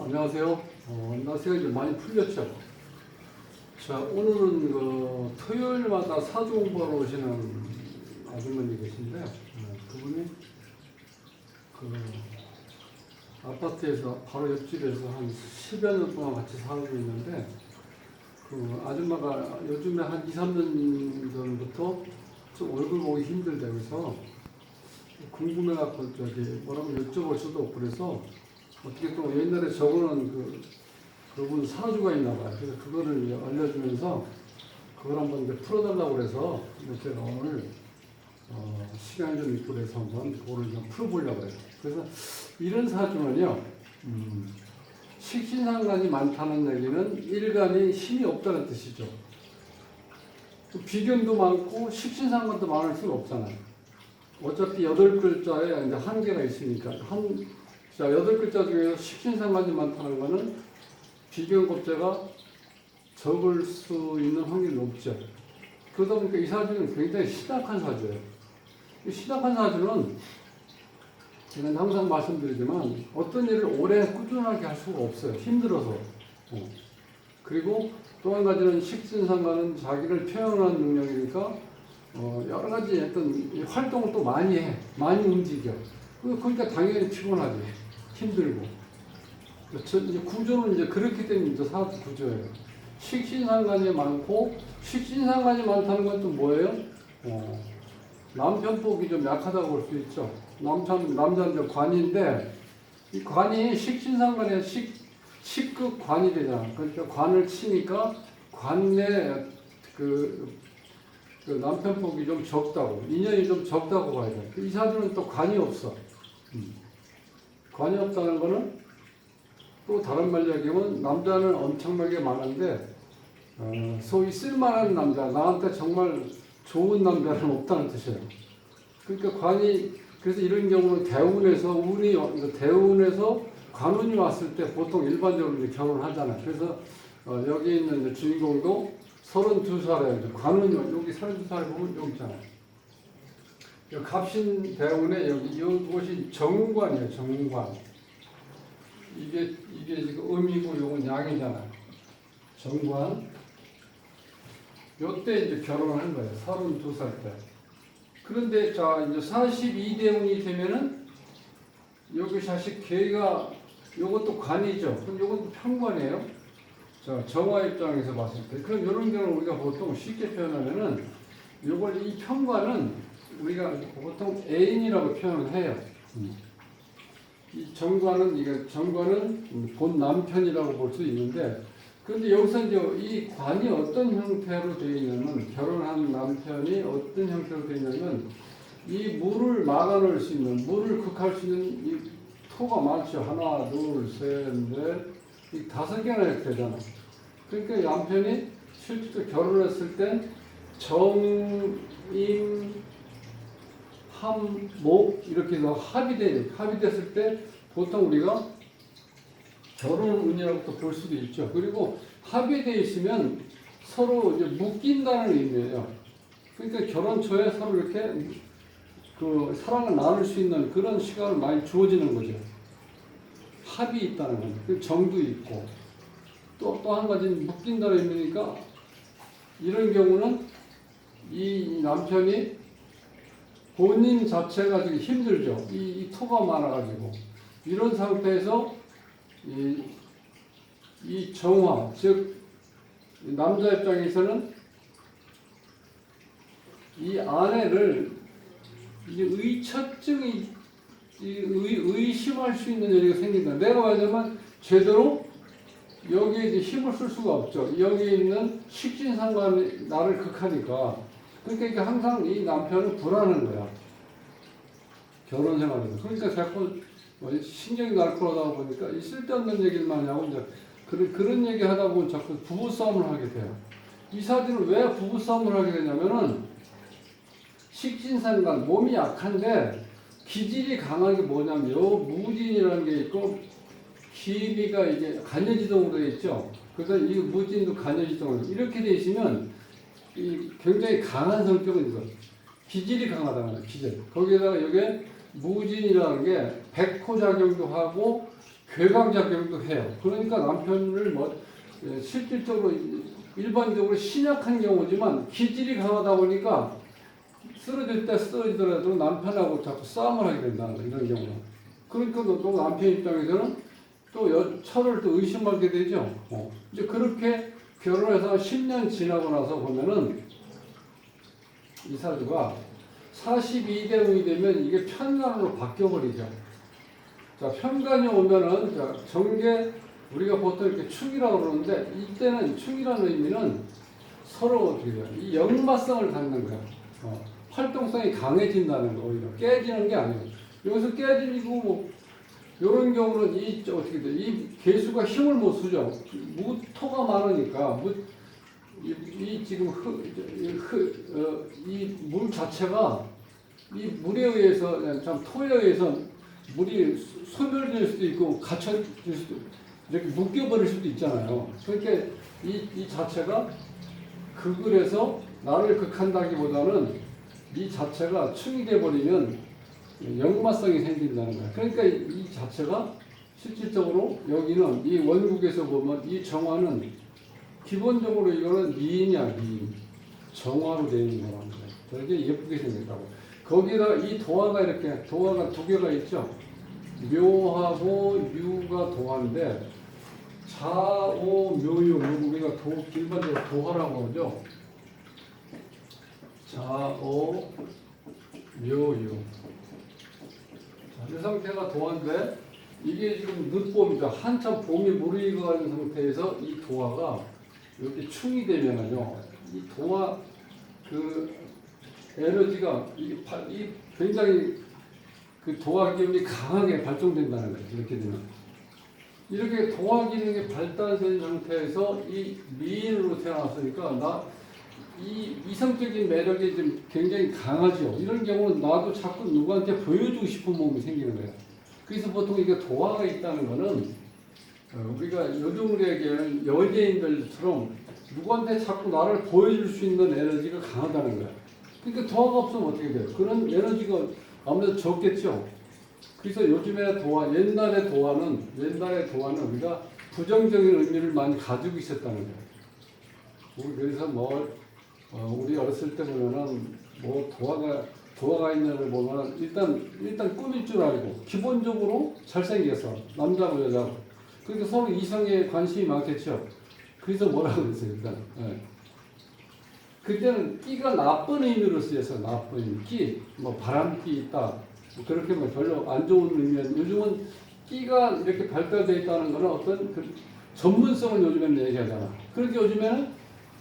안녕하세요. 날씨가 이제 많이 풀렸죠. 자, 오늘은 토요일마다 사주 공부하러 오시는 아주머니 계신데, 그분이 아파트에서 바로 옆집에서 한 10여 년 동안 같이 살고 있는데, 아줌마가 요즘에 한 2, 3년 전부터 좀 얼굴 보기 힘들다고 해서 궁금해갖고 뭐라고 여쭤볼 수도 없고 그래서 어떻게 또 옛날에 적어놓은 그분 사주가 있나 봐요. 그래서 그거를 알려주면서 그걸 한번 이제 풀어달라고 그래서 제가 오늘 시간이 좀 있고 그래서 한번 그거를 좀 풀어보려고 해요. 그래서 이런 사주는요, 식신상관이 많다는 얘기는 일간이 힘이 없다는 뜻이죠. 비견도 많고 식신상관도 많을 수는 없잖아요. 어차피 8글자에 이제 한계가 있으니까 자, 8글자 중에서 식신상관이 많다는 것은 비견급자가 적을 수 있는 확률이 높죠. 그러다 보니까 이 사주는 굉장히 신약한 사주예요. 이 신약한 사주는 제가 항상 말씀드리지만 어떤 일을 오래 꾸준하게 할 수가 없어요. 힘들어서. 그리고 또 한 가지는 식신상관은 자기를 표현하는 능력이니까 여러 가지 어떤 활동을 또 많이 해. 많이 움직여. 그러니까 당연히 피곤하지. 힘들고. 이제 구조는 이제 그렇게 된 이제 사주 구조예요. 식신상관이 많고, 식신상관이 많다는 건 또 뭐예요? 남편복이 좀 약하다고 볼 수 있죠. 남자는 이제 관인데, 이 관이 식신상관에 식극 관이 되잖아. 그러니까 관을 치니까 관내 남편복이 좀 적다고, 인연이 좀 적다고 봐야 돼. 이 사주는 또 관이 없어. 관이 없다는 거는 또 다른 말로 얘기하면 남자는 엄청나게 많은데 소위 쓸만한 남자, 나한테 정말 좋은 남자는 없다는 뜻이에요. 그러니까 그래서 이런 경우는 대운에서 관운이 왔을 때 보통 일반적으로 이제 결혼하잖아요. 그래서 여기 있는 이제 주인공도 32살에 관운이 여기 32살에 보면 여기 있잖아요. 갑신 대운에 이것이 정관이에요. 정관. 이게 지금 음이고 이건 양이잖아요. 정관. 요때 이제 결혼을 한 거예요. 32살 때. 그런데 자 이제 42대운이 되면은 여기 자식 개가 요것도 관이죠. 그럼 요것도 편관이에요. 자 정화 입장에서 봤을 때 그럼 이런 경우는 우리가 보통 쉽게 표현하면은 요걸 이 편관은 우리가 보통 애인이라고 표현을 해요. 이 정관은 본 남편이라고 볼 수 있는데, 그런데 여기서 이제 이 관이 어떤 형태로 되어 있냐면, 결혼한 남편이 어떤 형태로 되어 있냐면, 이 물을 막아놓을 수 있는, 물을 극할 수 있는 이 토가 많죠. 하나, 둘, 셋, 넷, 이 5개나 이렇게 되잖아. 그러니까 남편이 실제로 결혼했을 땐 정임, 함목 이렇게 해서 합의됐을 때 보통 우리가 결혼운이라고 또 볼 수도 있죠. 그리고 합의되어 있으면 서로 이제 묶인다는 의미예요. 그러니까 결혼 초에 서로 이렇게 사랑을 나눌 수 있는 그런 시간을 많이 주어지는 거죠. 합이 있다는 거죠. 그 정도 있고 또 한 가지는 묶인다는 의미니까 이런 경우는 이 남편이 본인 자체가 지금 힘들죠. 이 토가 많아가지고. 이런 상태에서 이 정화, 즉, 남자 입장에서는 이 아내를 이제 의처증이, 의심할 수 있는 여지가 생긴다. 내가 왜냐면 제대로 여기에 이제 힘을 쓸 수가 없죠. 여기에 있는 식신상관이 나를 극하니까. 그러니까 항상 이 남편은 불안한 거야. 결혼 생활에서. 그러니까 자꾸 신경이 날카로우다 보니까 이 쓸데없는 얘기를 많이 하고 이제 그런 얘기 하다 보면 자꾸 부부싸움을 하게 돼요. 이 사주는 왜 부부싸움을 하게 되냐면은 식신상관, 몸이 약한데 기질이 강한 게 뭐냐면 무진이라는 게 있고 기비가 이게 간여지동으로 되어 있죠. 그래서 이 무진도 간여지동으로 이렇게 되어 있으면 굉장히 강한 성격은 있어. 기질이 강하다는 거예요. 기질. 거기에다가 이게 무진이라는 게 백호작용도 하고 괴강작용도 해요. 그러니까 남편을 실질적으로 일반적으로 신약한 경우지만 기질이 강하다 보니까 쓰러질 때 쓰러지더라도 남편하고 자꾸 싸움을 하게 된다는 거, 이런 경우는. 그러니까 또 남편 입장에서는 또 철을 또 의심하게 되죠. 이제 그렇게 결혼해서 10년 지나고 나서 보면은 이 사주가 42대운이 되면 이게 편관으로 바뀌어버리죠. 자, 편관이 오면은, 자, 정계, 우리가 보통 이렇게 축이라고 그러는데, 이때는 축이라는 의미는 서로 어떻게 돼요? 이 역마성을 갖는 거야. 활동성이 강해진다는 거, 오히려. 깨지는 게 아니에요. 여기서 깨지고, 뭐, 이런 경우는 어떻게 돼? 이 개수가 힘을 못 쓰죠. 무토가 많으니까, 지금 이 물 자체가 이 물에 의해서, 참 토에 의해서 물이 소멸될 수도 있고 갇혀질 수도 이렇게 묶여버릴 수도 있잖아요. 그러니까 이 자체가 극을 해서 나를 극한다기보다는 이 자체가 충이 돼버리면 역마성이 생긴다는 거예요. 그러니까 이 자체가 실질적으로 여기는 이 원국에서 보면 이 정화는 기본적으로 이거는 미인이야, 미인. 정화로 되어 있는 거라는 거예요. 되게 예쁘게 생겼다고. 거기다 이 도화가 이렇게, 도화가 두 개가 있죠. 묘하고 유가 도화인데, 자오 묘유, 우리가 일반적으로 도화라고 하죠. 자오 묘유. 이 상태가 도화인데, 이게 지금 늦봄이죠. 한참 봄이 무르익어가는 상태에서 이 도화가 이렇게 충이 되면은요, 이 도화 에너지가 굉장히 그 도화 기운이 강하게 발동된다는 거예요. 이렇게 되면. 이렇게 도화 기능이 발달된 상태에서 이 미인으로 태어났으니까 이 이성적인 매력이 좀 굉장히 강하죠. 이런 경우는 나도 자꾸 누구한테 보여주고 싶은 몸이 생기는 거예요. 그래서 보통 이게 도화가 있다는 거는 우리가 요즘 우리에게는 여제인들처럼 누구한테 자꾸 나를 보여줄 수 있는 에너지가 강하다는 거예요. 그러니까 도화가 없으면 어떻게 돼요? 그런 에너지가 아무래도 적겠죠. 그래서 요즘에 옛날의 도화는 우리가 부정적인 의미를 많이 가지고 있었다는 거예요. 그래서 우리 어렸을 때 보면은 도화가 있는 걸 보면 일단 꾸밀 줄 알고 기본적으로 잘생겨서 남자고 여자고 그러니까 서로 이성에 관심이 많겠죠. 그래서 뭐라고 그랬어요 일단. 네. 그때는 끼가 나쁜 의미로 쓰여서 나쁜 의미, 끼, 바람끼 있다. 그렇게 별로 안 좋은 의미는 요즘은 끼가 이렇게 발달되어 있다는 거는 어떤 그 전문성을 요즘에는 얘기하잖아. 그렇게 요즘에는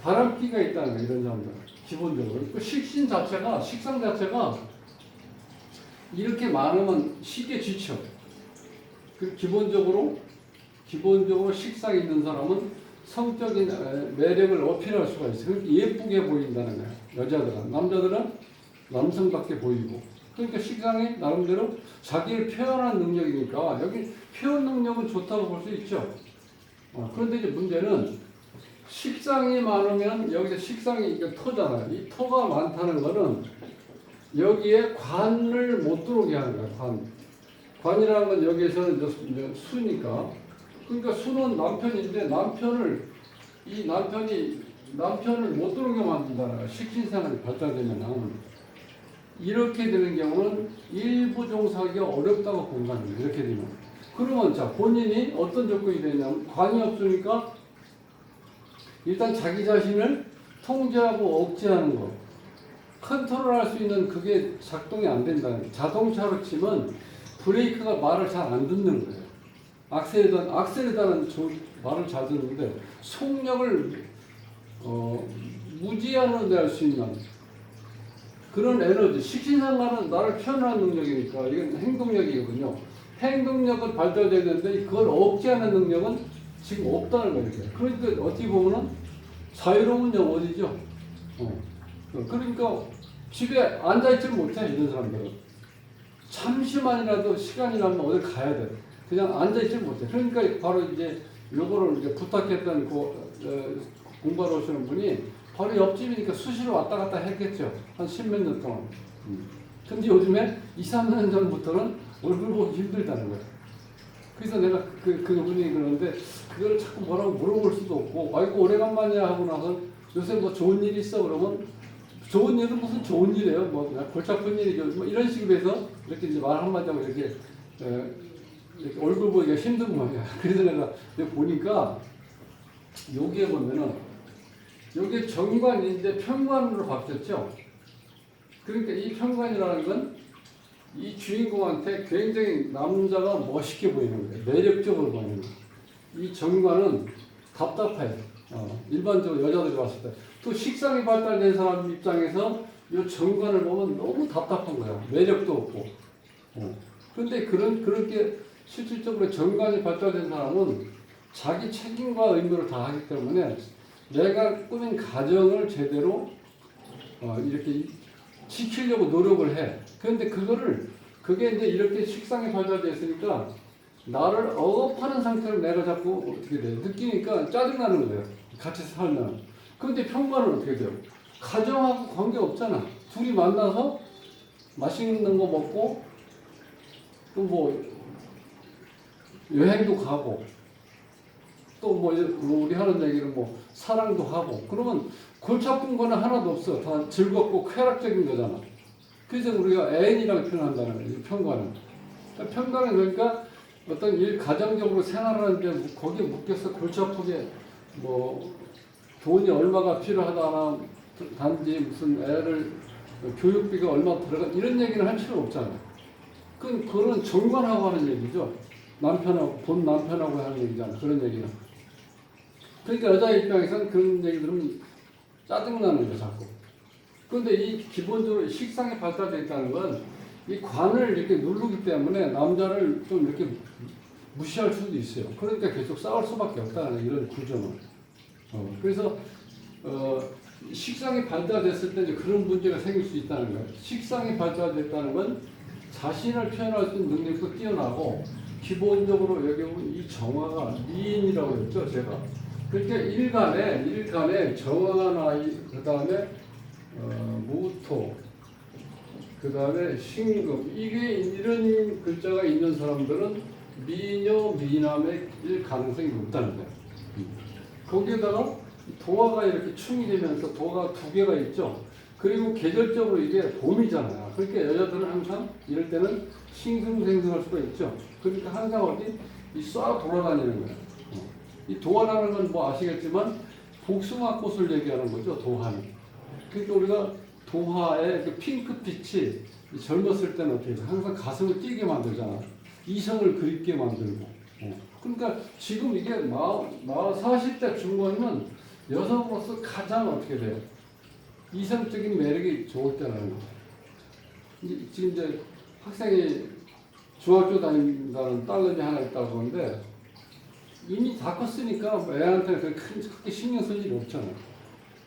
바람끼가 있다는 거야 이런 사람들. 기본적으로 그 식상 자체가 이렇게 많으면 쉽게 지쳐. 그 기본적으로 식상이 있는 사람은 성적인 매력을 어필할 수가 있어요. 그러니까 예쁘게 보인다는 거예요. 여자들은. 남자들은 남성답게 보이고. 그러니까 식상이 나름대로 자기를 표현하는 능력이니까 여기 표현 능력은 좋다고 볼 수 있죠. 그런데 이제 문제는 식상이 많으면 여기서 식상이 이게 터잖아요. 이 터가 많다는 거는 여기에 관을 못 들어오게 하는 거예요. 관이라는 건 여기에서는 이제 수니까. 그러니까 수는 남편인데 남편을 못 들어오게 만든다는 거예요. 식신상이 발달되면은 이렇게 되는 경우는 일부 종사하기가 어렵다고 본 거예요. 이렇게 되면. 그러면 자 본인이 어떤 조건이 되냐면 관이 없으니까 일단 자기 자신을 통제하고 억제하는 거, 컨트롤할 수 있는 그게 작동이 안 된다는 거예요. 자동차로 치면 브레이크가 말을 잘 안 듣는 거예요. 악셀에다는 말을 잘 듣는데 속력을 무지하는 데 할 수 있는 그런 에너지, 식신상과는 나를 표현하는 능력이니까 이건 행동력이거든요. 행동력은 발달되는데 그걸 억제하는 능력은 지금 없다는 거예요. 그러니까 어떻게 보면은 자유로운 영혼이죠. 그러니까 집에 앉아있지를 못해 이런 사람들은. 잠시만이라도 시간이 나면 어디 가야 돼. 그냥 앉아있지를 못해. 그러니까 바로 이제 요거를 이제 부탁했던 공부하러 오시는 분이 바로 옆집이니까 수시로 왔다 갔다 했겠죠. 한 10몇 년 동안. 근데 요즘에 2, 3년 전부터는 얼굴 보기 힘들다는 거예요. 그래서 내가 그분이 그러는데 그걸 자꾸 뭐라고 물어볼 수도 없고 아이고 오래간만이야 하고 나서 요새 뭐 좋은 일 있어 그러면 좋은 일은 무슨 좋은 일이에요 뭐 그냥 골치 아픈 일이죠 뭐 이런 식으로 해서 이렇게 이제 말 한마디 하고 이렇게 이렇게 얼굴 보기가 힘든 모양이야. 그래서 내가 보니까 여기에 보면은 여기 정관인데 편관으로 바뀌었죠. 그러니까 이 편관이라는 건 이 주인공한테 굉장히 남자가 멋있게 보이는 거예요. 매력적으로 보이는 거예요. 이 정관은 답답해요. 일반적으로 여자들이 봤을 때. 또 식상이 발달된 사람 입장에서 이 정관을 보면 너무 답답한 거야. 매력도 없고. 그런데 그렇게 실질적으로 정관이 발달된 사람은 자기 책임과 의무를 다하기 때문에 내가 꾸민 가정을 제대로 이렇게 지키려고 노력을 해. 그런데 그게 이제 이렇게 식상이 발달되어 있으니까 나를 억압하는 상태로 내가 자꾸 어떻게 돼? 느끼니까 짜증나는 거예요. 같이 살면. 그런데 평관은 어떻게 돼요? 가정하고 관계 없잖아. 둘이 만나서 맛있는 거 먹고 또 뭐 여행도 가고 또 뭐 우리 하는 얘기는 뭐 사랑도 하고 그러면 골치 아픈 거는 하나도 없어. 다 즐겁고 쾌락적인 거잖아. 그래서 우리가 애인이라고 표현한다는 거예요. 평관은. 평관은 그러니까 어떤 일 가정적으로 생활하는데 거기에 묶여서 골치 아프게 뭐 돈이 얼마가 필요하다나 단지 무슨 애를 교육비가 얼마 들어가 이런 얘기는 할 필요 없잖아요. 그런 정관하고 하는 얘기죠. 본 남편하고 하는 얘기잖아. 그런 얘기는. 그러니까 여자 입장에서는 그런 얘기 들으면 짜증나는 거예요, 자꾸. 그런데 이 기본적으로 식상이 발달되어 있다는 건 이 관을 이렇게 누르기 때문에 남자를 좀 이렇게 무시할 수도 있어요. 그러니까 계속 싸울 수밖에 없다는 이런 구조는. 그래서 식상이 발달됐을 때 이제 그런 문제가 생길 수 있다는 거예요. 식상이 발달됐다는 건 자신을 표현할 수 있는 능력도 뛰어나고 기본적으로 여기 보면 이 정화가 미인이라고 했죠, 제가. 그러니까 일간에 정화가 나이 그 다음에 무토 그 다음에 신금 이게 이런 글자가 있는 사람들은 미녀 미남의 가능성이 높다는 거예요. 거기에다가 도화가 이렇게 충이 되면서 도화가 두 개가 있죠. 그리고 계절적으로 이게 봄이잖아요. 그러니까 여자들은 항상 이럴 때는 싱숭생숭할 수가 있죠. 그러니까 항상 어디 쏴 돌아다니는 거예요. 이 도화라는 건 뭐 아시겠지만 복숭아 꽃을 얘기하는 거죠. 도화는. 그러니까 우리가 도화의 그 핑크빛이 젊었을 때는 어떻게 해요? 항상 가슴을 뛰게 만들잖아. 이성을 그립게 만들고. 그러니까 지금 이게 40대 중반이면 여성으로서 가장 어떻게 돼요? 이성적인 매력이 좋을 때라는 거죠. 지금 이제 학생이 중학교 다닌다는 딸내미 하나 있다고 그러는데 이미 다 컸으니까 애한테는 크게 신경 쓸 일이 없잖아요.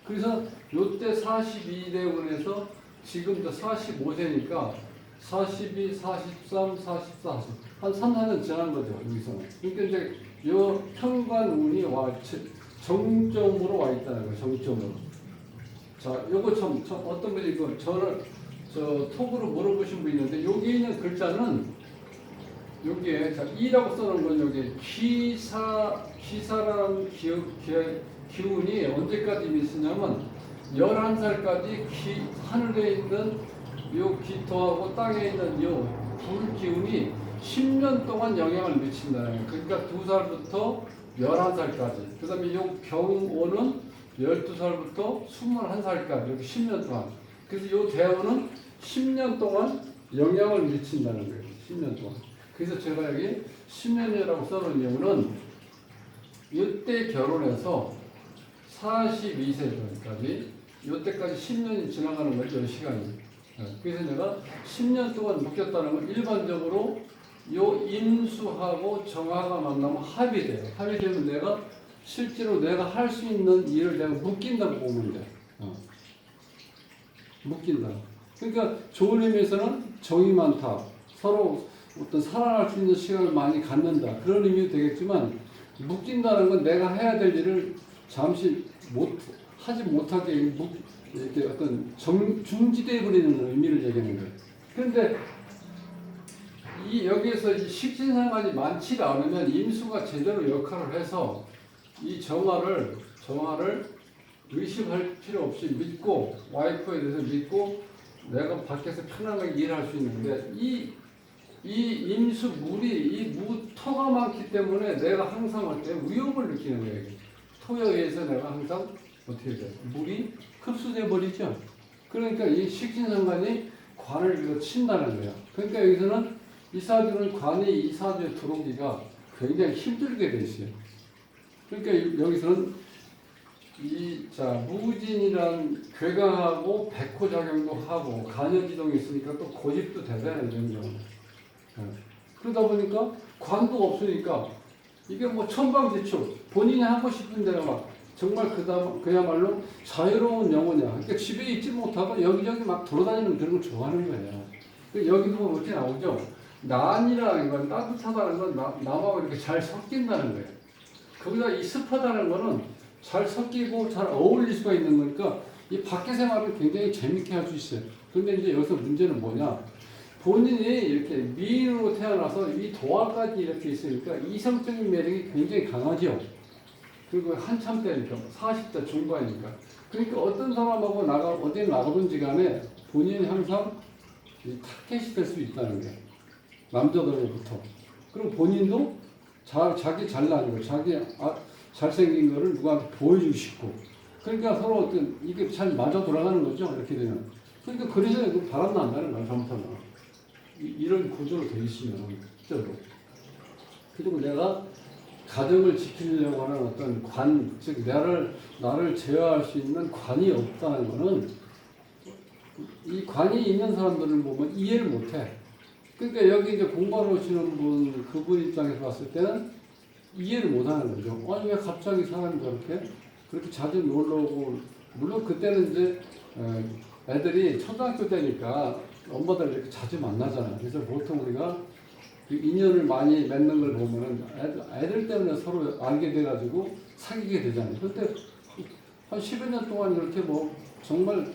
그래서 요때 42대원에서 지금 45세니까 42, 43, 44, 한 3, 4년 지난 거죠. 여기서는. 그러니까 이제 요 편관운이 정점으로 와 있다는 거예요. 정점으로. 자, 요거 참 어떤 분이 저를 톡으로 물어보신 분이 있는데 여기 있는 글자는 여기에 이라고 써놓은 건 여기 기사라는 기운이 언제까지 있으냐면 11살까지 하늘에 있는 요 기토하고 땅에 있는 요 불 기운이 10년 동안 영향을 미친다는 거예요. 그러니까 2살부터 11살까지. 그 다음에 요 경오는 12살부터 21살까지 이렇게 10년 동안. 그래서 요 대오는 10년 동안 영향을 미친다는 거예요. 10년 동안. 그래서 제가 여기 10년이라고 써놓은 이유는 이때 결혼해서 42세 전까지 이때까지 10년이 지나가는 거죠. 이 시간이. 그래서 내가 10년 동안 묶였다는 건 일반적으로 요 임수하고 정화가 만나면 합이 돼요. 합이 되면 내가 실제로 내가 할 수 있는 일을 내가 묶인다고 보면 돼. 묶인다. 그러니까 좋은 의미에서는 정이 많다. 서로 어떤 사랑할 수 있는 시간을 많이 갖는다. 그런 의미도 되겠지만 묶인다는 건 내가 해야 될 일을 잠시 하지 못하게 이렇게 어떤 중지되어 버리는 의미를 얘기하는 거예요. 그런데 이 여기에서 이 식신상관이 많지가 않으면 임수가 제대로 역할을 해서 이 정화를 의심할 필요 없이 믿고 와이프에 대해서 믿고 내가 밖에서 편안하게 일할 수 있는데 이 임수 물이 이 무토가 많기 때문에 내가 항상 할 때 위협을 느끼는 거예요. 토에 의해서 내가 항상 어떻게 돼? 물이 흡수돼 버리죠. 그러니까 이 식신상관이 관을 이거 친다는 거야. 그러니까 여기서는 이 사주는 관이 이 사주에 들어오기가 굉장히 힘들게 돼 있어요. 그러니까 여기서는 무진이란 괴강하고 백호작용도 하고 간여지동이 있으니까 또 고집도 되잖아요. 이런 경우. 그러다 보니까 관도 없으니까 이게 뭐 천방지축 본인이 하고 싶은 대로 막 정말 그야말로 자유로운 영혼이야. 그러니까 집에 있지 못하고 여기저기 막 돌아다니는 그런 걸 좋아하는 거예요. 여기도 보면 이렇게 나오죠. 난이라는 건 따뜻하다는 건 남하고 이렇게 잘 섞인다는 거예요. 거기다 이 습하다는 거는 잘 섞이고 잘 어울릴 수가 있는 거니까 이 밖에 생활을 굉장히 재밌게 할 수 있어요. 그런데 이제 여기서 문제는 뭐냐? 본인이 이렇게 미인으로 태어나서 이 도화까지 이렇게 있으니까 이성적인 매력이 굉장히 강하죠. 그리고 한참 때니까 40대 중반이니까. 그러니까 어떤 사람하고 어디 나가든지 간에 본인이 항상 타겟이 될 수 있다는 거예요. 남자들로부터. 그럼 본인도 자기 잘나는 거, 자기 잘생긴 거를 누구한테 보여주고 싶고. 그러니까 서로 어떤 이게 잘 맞아 돌아가는 거죠. 이렇게 되면. 그러니까 그래서 바람 난다는 거예요. 잘못하면. 이런 구조로 되어 있으면 실제로. 그리고 내가 가정을 지키려고 하는 어떤 관, 즉 나를 제어할 수 있는 관이 없다는 것은 이 관이 있는 사람들을 보면 이해를 못해. 그러니까 여기 이제 공부하러 오시는 분, 그분 입장에서 봤을 때는 이해를 못하는 거죠. 아니 왜 갑자기 사람이 그렇게 자주 놀러 오고, 물론 그때는 이제 애들이 초등학교 때니까 엄마들 이렇게 자주 만나잖아요. 그래서 보통 우리가 인연을 많이 맺는 걸 보면은 애들 때문에 서로 알게 돼가지고 사귀게 되잖아요. 그런데 한 10여 년 동안 이렇게 뭐 정말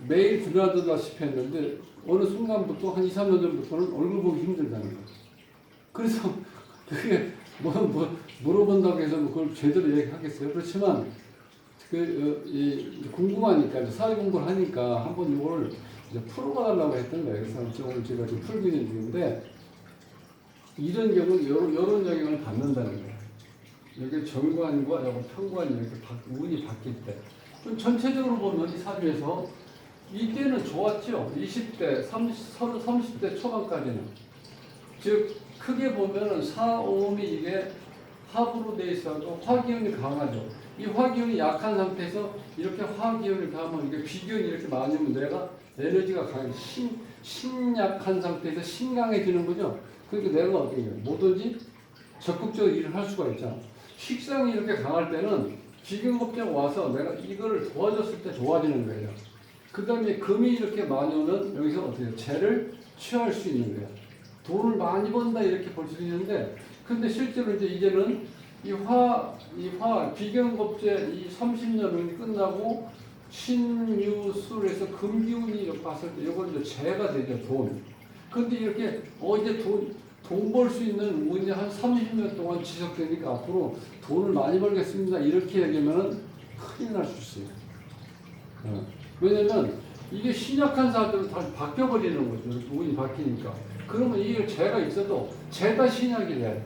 매일 드나들다시피 했는데 어느 순간부터 한 2, 3년 전부터는 얼굴 보기 힘들다는 거예요. 그래서 그게 물어본다고 해서 그걸 제대로 얘기하겠어요. 그렇지만 궁금하니까 사회 공부를 하니까 한번 이걸 풀어가 달라고 했던 거예요. 그래서 오늘 제가 지금 풀고 있는 중인데 이런 경우 이런 영향을 받는다는 거예요. 여기 정관과 편관이 이렇게 운이 바뀔 때. 그럼 전체적으로 보면 이 사주에서 이때는 좋았죠. 20대, 30대 초반까지는. 즉 크게 보면은 사오음이 이게 합으로 돼 있어서 화기운이 강하죠. 이 화기운이 약한 상태에서 이렇게 화기운이 강하면 이게 비기운이 이렇게 많으면 내가 에너지가 강해 신약한 상태에서 신강해지는 거죠. 그러니까 내가 어떻게 해요? 뭐든지 적극적으로 일을 할 수가 있잖아. 식상이 이렇게 강할 때는 비경겁자가 와서 내가 이거를 도와줬을 때 좋아지는 거예요. 그 다음에 금이 이렇게 많이 오면 여기서 어떻게 해요? 재를 취할 수 있는 거예요. 돈을 많이 번다 이렇게 볼 수 있는데 근데 실제로 이제는 비경겁제 이 30년은 끝나고 신유술에서 금기운이 이렇게 봤을 때 이건 이제 재가 되죠. 돈. 근데 이렇게 이제 돈 벌 수 있는 운이 한 30년 동안 지속되니까 앞으로 돈을 많이 벌겠습니다. 이렇게 얘기하면은 큰일 날 수 있어요. 왜냐면 이게 신약한 사람들은 다 바뀌어버리는 거죠. 운이 바뀌니까. 그러면 이게 재가 있어도 재가 신약이 돼.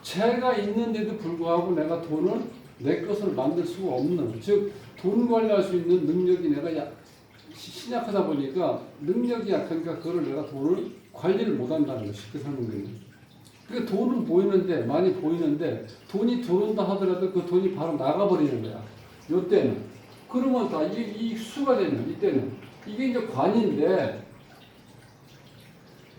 재가 있는데도 불구하고 내가 돈을 내 것을 만들 수가 없는, 즉 돈 관리할 수 있는 능력이 내가 신약하다 보니까 능력이 약하니까 그걸 내가 돈을 관리를 못한다는 거 쉽게 설명드리면. 그러니까 돈은 보이는데 많이 보이는데 돈이 들어온다 하더라도 그 돈이 바로 나가버리는 거야. 요때는. 그러면 다 이 수가 되면 이때는 이게 이제 관인데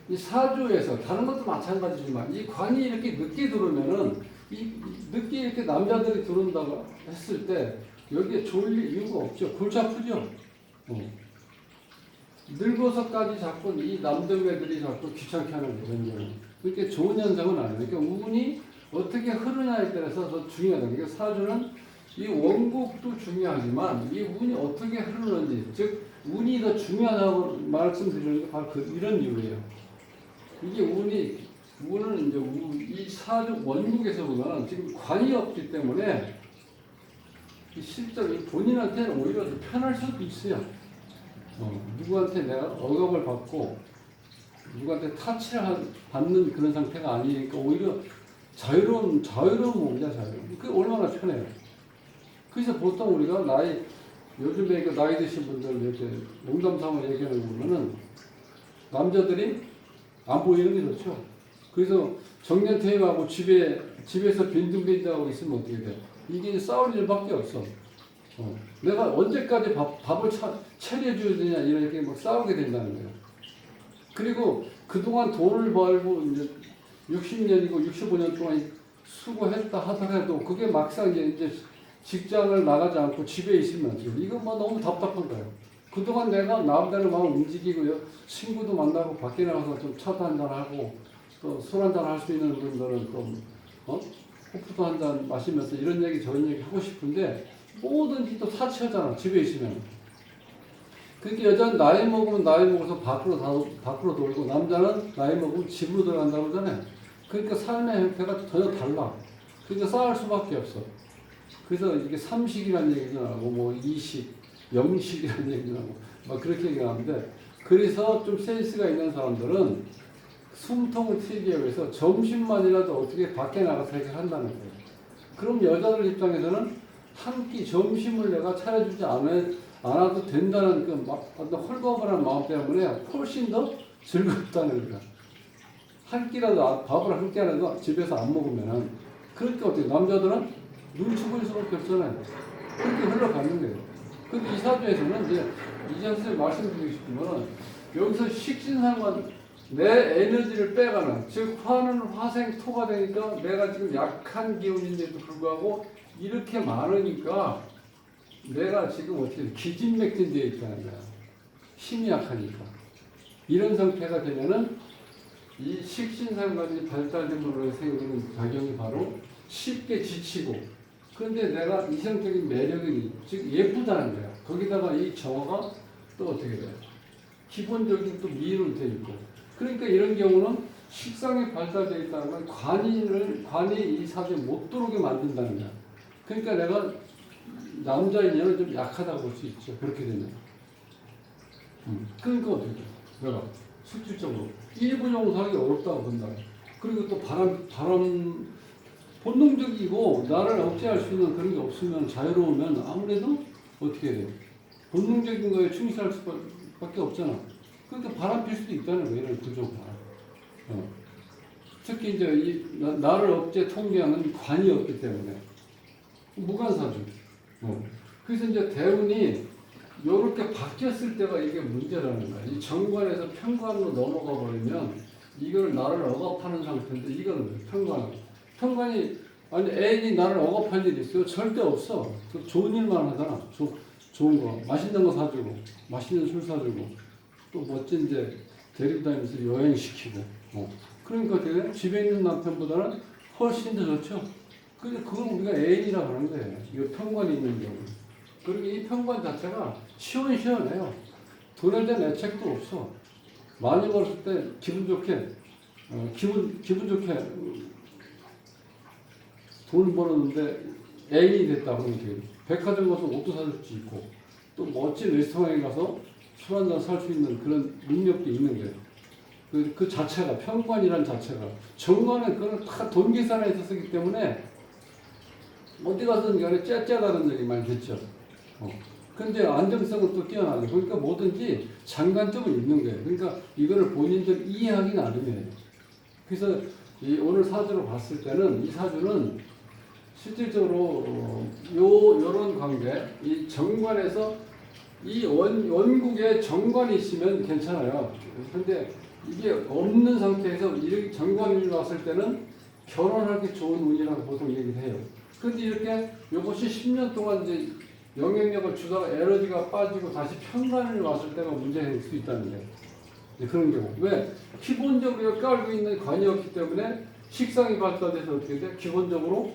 이 사주에서 다른 것도 마찬가지지만 이 관이 이렇게 늦게 들어오면은 늦게 이렇게 남자들이 들어온다고 했을 때 여기에 졸릴 이유가 없죠. 골치 아프죠. 늙어서까지 자꾸 이 남자애들이 자꾸 귀찮게 하는 거예요. 그렇게 좋은 현상은 아니에요. 그러니까 운이 어떻게 흐르냐에 따라서 더 중요하다. 그러니까 사주는 이 원국도 중요하지만 이 운이 어떻게 흐르는지, 즉 운이 더 중요하다고 말씀드리는 게 바로 이런 이유예요. 이게 운은 이제 이 사주 원국에서 보면 지금 관이 없기 때문에 실제로 본인한테는 오히려 더 편할 수도 있어요. 누구한테 내가 억압을 받고 누구한테 타치를 받는 그런 상태가 아니니까 오히려 자유로운 몸이야, 자유로운. 그게 얼마나 편해요. 그래서 보통 우리가 요즘에 나이 드신 분들 이렇게 농담 삼아 얘기하는 거 보면은 남자들이 안 보이는 게 좋죠. 그래서 정년 퇴임하고 집에서 빈둥빈둥하고 있으면 어떻게 돼? 이게 싸울 일밖에 없어. 내가 언제까지 밥을 차려줘야 되냐 이렇게 막 싸우게 된다는 거예요. 그리고 그동안 돈을 벌고 이제 60년이고 65년 동안 수고했다 하더라도 그게 막상 이제 직장을 나가지 않고 집에 있으면 이건 뭐 너무 답답한 거예요. 그동안 내가 마음대로 막 움직이고요. 친구도 만나고 밖에 나가서 좀 차도 한잔하고 또 술 한잔 할 수 있는 분들은 또 호프도 한잔 마시면서 이런 얘기 저런 얘기 하고 싶은데 뭐든지 또 사치하잖아. 집에 있으면. 그러니까 여자는 나이 먹으면 나이 먹어서 밖으로 돌고 남자는 나이 먹으면 집으로 들어간다고 그러잖아요. 그러니까 삶의 형태가 전혀 달라. 그러니까 싸울 수밖에 없어. 그래서 이게 삼식이라는 얘기도 나고 뭐 이식, 영식이라는 얘기도 나고 막 그렇게 얘기하는데 그래서 좀 센스가 있는 사람들은 숨통을 트이기 위해서 점심만이라도 어떻게 밖에 나가서 해결한다는 거예요. 그럼 여자들 입장에서는 한 끼 점심을 내가 차려주지 않아도 된다는 그 어떤 홀가분한 마음 때문에 훨씬 더 즐겁다는 거야. 한 끼라도 밥을 한 끼라도 집에서 안 먹으면은 그러니까 어떻게 남자들은 눈치 보일 수밖에 없잖아요. 그렇게 흘러가는 거예요. 근데 이 사주에서는 이제 이재 선생님 말씀드리고 싶으면 여기서 식신상관 내 에너지를 빼가는 즉 화는 화생토가 되니까 내가 지금 약한 기운인데도 불구하고 이렇게 많으니까 내가 지금 어떻게 기진맥진되어 있다는 거야. 힘이 약하니까. 이런 상태가 되면은 이 식신상관이 발달됨으로 생기는 작용이 바로 쉽게 지치고 그런데 내가 이성적인 매력이 즉 예쁘다는 거야. 거기다가 이 정화가 또 어떻게 돼요? 기본적인 또 미인으로 되어 있고 그러니까 이런 경우는 식상이 발달되어 있다는 건 관이 이 사주에 못 들어오게 만든다는 거야. 그러니까 내가 남자인 얘는 좀 약하다고 볼 수 있죠. 그렇게 되면. 그러니까 어떻게 돼? 내가 실질적으로 일부 용서하기 어렵다고 본다. 그리고 또 바람 본능적이고 나를 억제할 수 있는 그런 게 없으면 자유로우면 아무래도 어떻게 돼요? 본능적인 거에 충실할 수밖에 없잖아. 그러니까 바람 필 수도 있다는 거예요. 이런 구조가. 특히 이제 나를 억제 통제하는 관이 없기 때문에 무관사주. 그래서 이제 대운이 이렇게 바뀌었을 때가 이게 문제라는 거야. 이 정관에서 편관으로 넘어가 버리면 이걸 나를 억압하는 상태인데 이거는 편관이 아니 애인이 나를 억압할 일이 있어요? 절대 없어. 좋은 일만 하잖아. 좋은 거 맛있는 거 사주고 맛있는 술 사주고 또 멋진 이제 데리고 다니면서 여행시키고 그러니까 되게 집에 있는 남편보다는 훨씬 더 좋죠. 근데 그걸 우리가 애인이라고 하는 거예요. 이거 편관이 있는 경우. 그리고 이 편관 자체가 시원시원해요. 돈에 대한 애착도 없어. 많이 벌었을 때 기분 좋게 돈을 벌었는데 애인이 됐다 그러면 되게 백화점 가서 옷도 사줄 수 있고 또 멋진 레스토랑에 가서 술 한잔 살 수 있는 그런 능력도 있는 거예요. 그 자체가 편관이란 자체가 정관은 그걸 다 돈 계산해서 쓰기 때문에 어디 가서든 간에 째째하다는 얘기 많이 듣죠. 근데 안정성은 또 뛰어나죠. 그러니까 뭐든지 장단점은 있는 거예요. 그러니까 이거를 본인들 이해하기 나름이에요. 그래서 오늘 사주로 봤을 때는 이 사주는 실질적으로 요런 관계, 이 정관에서 이 원국에 정관이 있으면 괜찮아요. 근데 이게 없는 상태에서 이 정관이 왔을 때는 결혼하기 좋은 운이라고 보통 얘기를 해요. 근데 이렇게 이것이 10년 동안 이제 영향력을 주다가 에너지가 빠지고 다시 편관이 왔을 때가 문제가 될 수 있다는 거예요. 그런 경우. 왜? 기본적으로 깔고 있는 관이었기 때문에 식상이 발달돼서 어떻게 돼? 기본적으로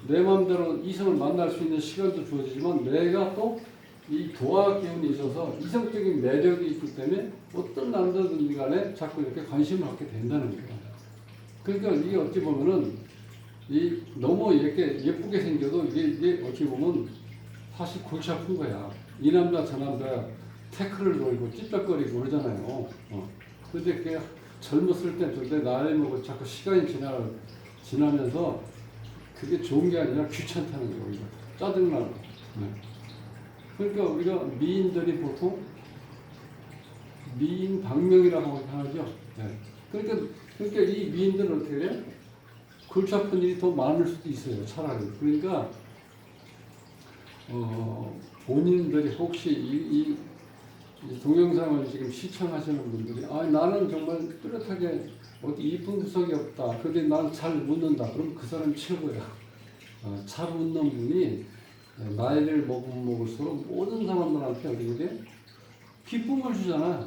내 마음대로 이성을 만날 수 있는 시간도 주어지지만 내가 또 이 도화 기운이 있어서 이성적인 매력이 있기 때문에 어떤 남자든지 간에 자꾸 이렇게 관심을 갖게 된다는 거예요. 그러니까 이게 어찌 보면은 이 너무 이렇게 예쁘게 생겨도 이게 어찌 보면 사실 골치 아픈 거야. 이 남자 저 남자 태클을 돌고 찝쩍거리고 그러잖아요. 근데 그게 젊었을 때 근데 나이 먹고 자꾸 시간이 지나면서 그게 좋은 게 아니라 귀찮다는 거예요. 오히려 짜증나는 거. 네. 그러니까 우리가 미인들이 보통 미인 방명이라고 하죠. 네. 그러니까 이 미인들은 어떻게 해요? 골치 아픈 일이 더 많을 수도 있어요. 차라리. 그러니까 본인들이 혹시 이 동영상을 지금 시청하시는 분들이 나는 정말 뚜렷하게 어디 이쁜 구석이 없다. 근데 난 잘 웃는다. 그럼 그 사람이 최고야. 잘 웃는 분이 나이를 먹을수록 모든 사람들한테 어디게 기쁨을 주잖아.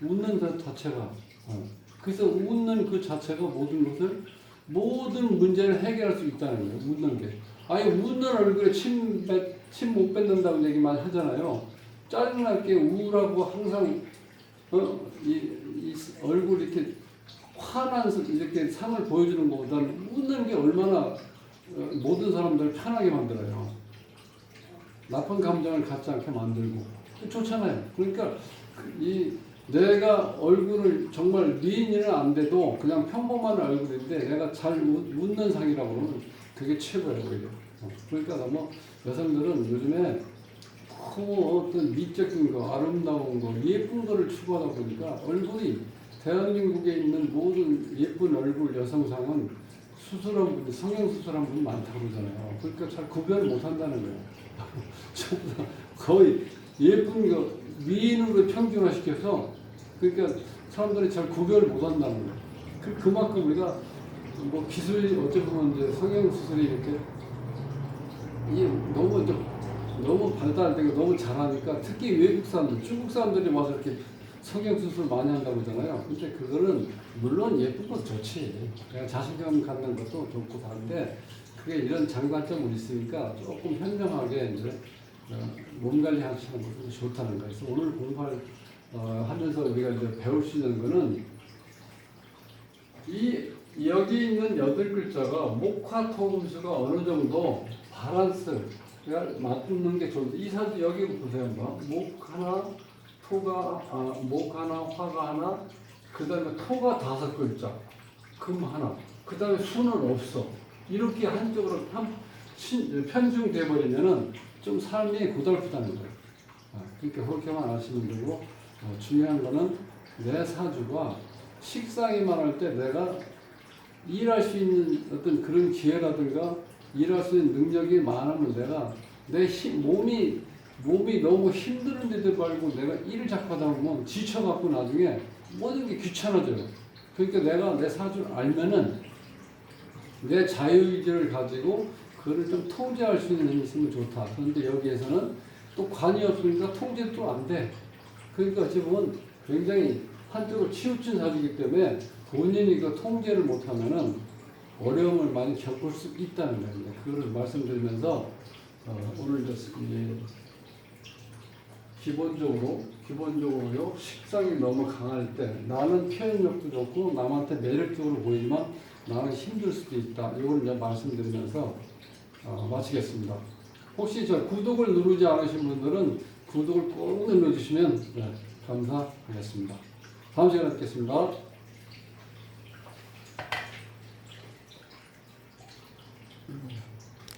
웃는 것 자체가. 그래서 웃는 그 자체가 모든 문제를 해결할 수 있다는 거예요. 웃는 게. 웃는 얼굴에 침 못 뱉는다고 얘기만 하잖아요. 짜증나게 우울하고 항상 이 얼굴 이렇게 화난 이렇게 상을 보여주는 것보다는 웃는 게 얼마나 모든 사람들을 편하게 만들어요. 나쁜 감정을 갖지 않게 만들고 좋잖아요. 그러니까 내가 얼굴을 정말 미인은 안 돼도 그냥 평범한 얼굴인데 내가 잘 웃는 상이라고 그러면 그게 최고예요. 오히려. 그러니까 너무 여성들은 요즘에 너무 어떤 미적인 거, 아름다운 거, 예쁜 거를 추구하다 보니까 얼굴이 대한민국에 있는 모든 예쁜 얼굴 여성상은 수술한 분, 성형수술한 분이 많다고 그러잖아요. 그러니까 잘 구별을 못 한다는 거예요. 거의 예쁜 거, 미인으로 평준화시켜서 그러니까 사람들이 잘 구별을 못 한다는 거예요. 그만큼 우리가 뭐 기술이 어찌 보면 이제 성형수술이 이렇게 너무 발달되고 너무 잘하니까 특히 외국 사람들, 중국 사람들이 와서 이렇게 성형수술 많이 한다고 하잖아요. 근데 그거는 물론 예쁜 것도 좋지. 자신감 갖는 것도 좋고 다른데 그게 이런 장단점이 있으니까 조금 현명하게 이제 몸 관리 하시는 것도 좋다는 거예요. 그래서 오늘 공부할 하면서 우리가 이제 배울 수 있는 거는 여기 있는 8글자가 목화 토금수가 어느 정도 밸런스가 맞는 게 좋은데 이 사진 여기 보세요. 목 하나, 목 하나, 화가 하나, 그 다음에 토가 5글자, 금 하나, 그 다음에 수는 없어. 이렇게 한쪽으로 편중돼 버리면은 좀 삶이 고달프다는 거예요. 그러니까 그렇게만 아시면 되고 중요한 거는 내 사주가 식상이만 할 때 내가 일할 수 있는 어떤 그런 기회라든가 일할 수 있는 능력이 많으면 내가 몸이 너무 힘드는데도 말고 내가 일을 자꾸 하다 보면 지쳐갖고 나중에 모든 게 귀찮아져요. 그러니까 내가 내 사주를 알면은 내 자유의지를 가지고 그걸 좀 통제할 수 있는 힘이 있으면 좋다. 그런데 여기에서는 또 관이 없으니까 통제도 안 돼. 그러니까 어찌 보면 굉장히 한쪽으로 치우친 사주이기 때문에 본인이 그 통제를 못하면은 어려움을 많이 겪을 수 있다는 거예요. 그거를 말씀드리면서 오늘 기본적으로요 식상이 너무 강할 때 나는 표현력도 좋고 남한테 매력적으로 보이지만 나는 힘들 수도 있다. 이걸 이제 말씀드리면서 마치겠습니다. 혹시 저 구독을 누르지 않으신 분들은 구독을 꼭 눌러주시면 감사하겠습니다. 다음 시간에 뵙겠습니다.